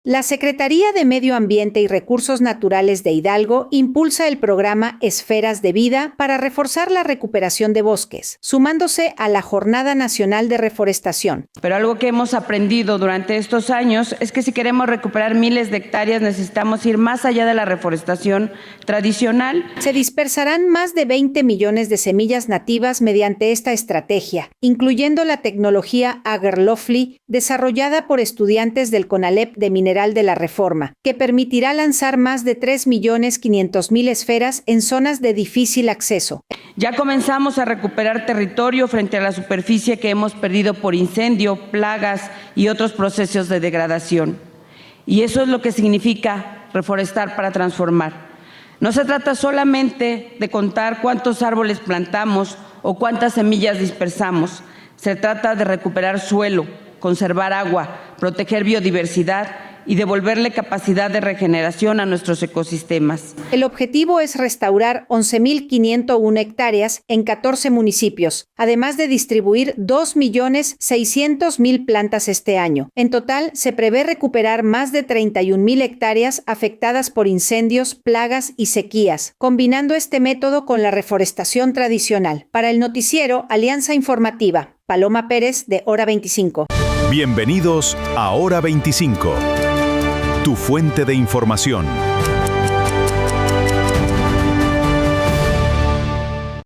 La Secretaría de Medio Ambiente y Recursos Naturales de Hidalgo impulsa el programa Esferas de Vida para reforzar la recuperación de bosques, sumándose a la Jornada Nacional de Reforestación. Pero algo que hemos aprendido durante estos años es que si queremos recuperar miles de hectáreas necesitamos ir más allá de la reforestación tradicional. Se dispersarán más de 20 millones de semillas nativas mediante esta estrategia, incluyendo la tecnología Agrolovely desarrollada por estudiantes del CONALEP de Mineral de la Reforma, que permitirá lanzar más de 3.500.000 esferas en zonas de difícil acceso. Ya comenzamos a recuperar territorio frente a la superficie que hemos perdido por incendio, plagas y otros procesos de degradación. Y eso es lo que significa reforestar para transformar. No se trata solamente de contar cuántos árboles plantamos o cuántas semillas dispersamos. Se trata de recuperar suelo, conservar agua, proteger biodiversidad y devolverle capacidad de regeneración a nuestros ecosistemas. El objetivo es restaurar 11.501 hectáreas en 14 municipios, además de distribuir 2.600.000 plantas este año. En total, se prevé recuperar más de 31.000 hectáreas afectadas por incendios, plagas y sequías, combinando este método con la reforestación tradicional. Para el noticiero Alianza Informativa, Paloma Pérez, de Hora 25. Bienvenidos a Hora 25, tu fuente de información.